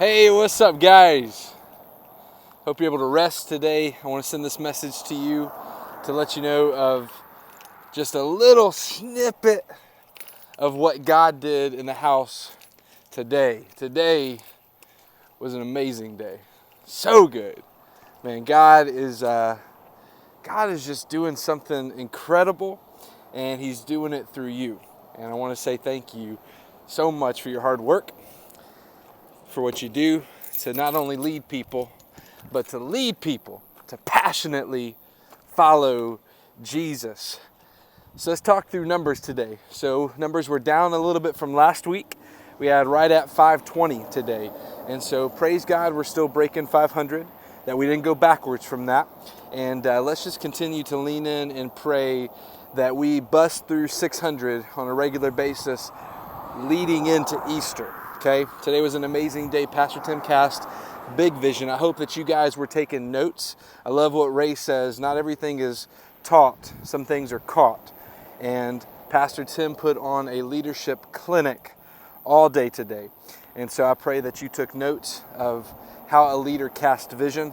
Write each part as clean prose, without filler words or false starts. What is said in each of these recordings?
Hey, what's up, guys? Hope you're able to rest today. I want to send this message to you to let you know of just a little snippet of what God did in the house today. Today was an amazing day. So good. Man, God is just doing something incredible, and He's doing it through you. And I want to say thank you so much for your hard work, for what you do to not only lead people, but to lead people to passionately follow Jesus. So let's talk through numbers today. So numbers were down a little bit from last week. We had right at 520 today. And so praise God, we're still breaking 500, that we didn't go backwards from that. And let's just continue to lean in and pray that we bust through 600 on a regular basis leading into Easter. Okay, today was an amazing day. Pastor Tim cast big vision. I hope that you guys were taking notes. I love what Ray says. Not everything is taught. Some things are caught. And Pastor Tim put on a leadership clinic all day today. And so I pray that you took notes of how a leader cast vision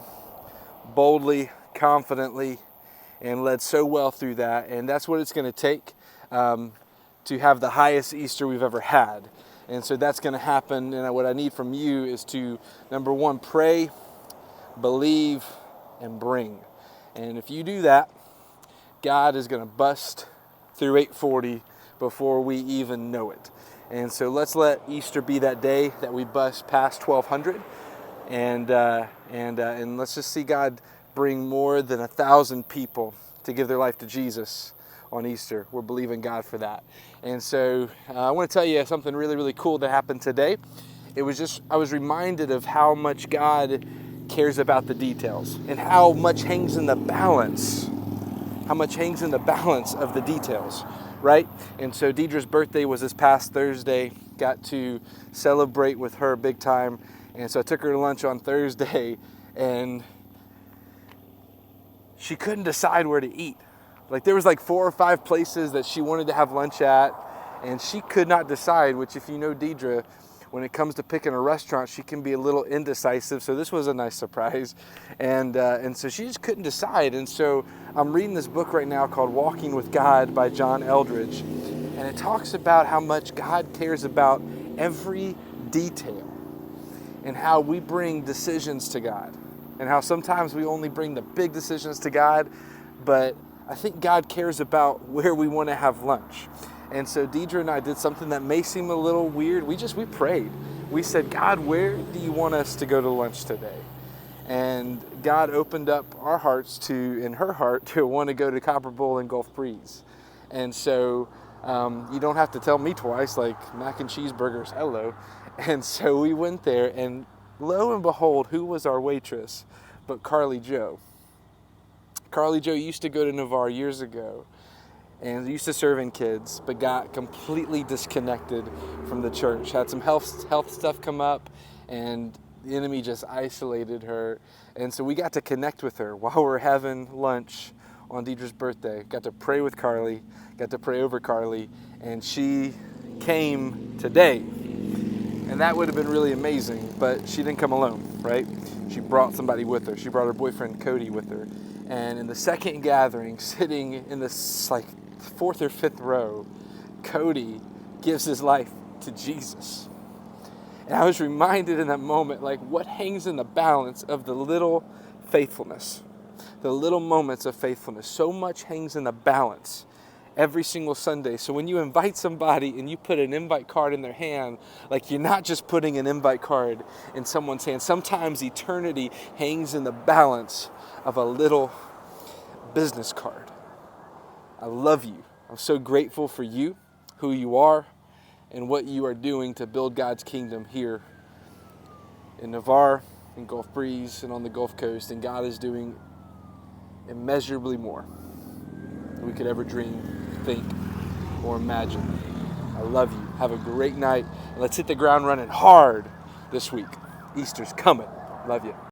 boldly, confidently, and led so well through that. And that's what it's going to take to have the highest Easter we've ever had. And so that's going to happen. And what I need from you is to, number one, pray, believe, and bring. And if you do that, God is going to bust through 840 before we even know it. And so let's let Easter be that day that we bust past 1200. And let's just see God bring more than 1,000 people to give their life to Jesus on Easter. We're believing God for that. And so I want to tell you something really, really cool that happened today. I was reminded of how much God cares about the details and how much hangs in the balance. How much hangs in the balance of the details, right? And so Deidre's birthday was this past Thursday. Got to celebrate with her big time. And so I took her to lunch on Thursday, and she couldn't decide where to eat. Like, there was like 4 or 5 places that she wanted to have lunch at, and she could not decide, which, if you know Deidre, when it comes to picking a restaurant, she can be a little indecisive. So this was a nice surprise. And so she just couldn't decide. And so I'm reading this book right now called Walking with God by John Eldredge. And it talks about how much God cares about every detail and how we bring decisions to God. And how sometimes we only bring the big decisions to God, but I think God cares about where we want to have lunch. And so Deidre and I did something that may seem a little weird. We prayed. We said, God, where do you want us to go to lunch today? And God opened up our hearts in her heart to want to go to Copper Bowl and Gulf Breeze. And so you don't have to tell me twice, like mac and cheeseburgers, hello. And so we went there, and lo and behold, who was our waitress but Carly Joe? Carly Joe used to go to Navarre years ago and used to serving kids, but got completely disconnected from the church. Had some health stuff come up, and the enemy just isolated her. And so we got to connect with her while we're having lunch on Deidre's birthday. Got to pray with Carly, got to pray over Carly, and she came today. And that would have been really amazing, but she didn't come alone, right? She brought somebody with her. She brought her boyfriend Cody with her. And in the second gathering, sitting in this like 4th or 5th row, Cody gives his life to Jesus. And I was reminded in that moment, like, what hangs in the balance of the little faithfulness, the little moments of faithfulness. So much hangs in the balance every single Sunday. So when you invite somebody and you put an invite card in their hand, like, you're not just putting an invite card in someone's hand. Sometimes eternity hangs in the balance of a little business card. I love you. I'm so grateful for you, who you are, and what you are doing to build God's kingdom here in Navarre, in Gulf Breeze, and on the Gulf Coast. And God is doing immeasurably more than we could ever dream, think, or imagine. I love you. Have a great night. And let's hit the ground running hard this week. Easter's coming. Love you.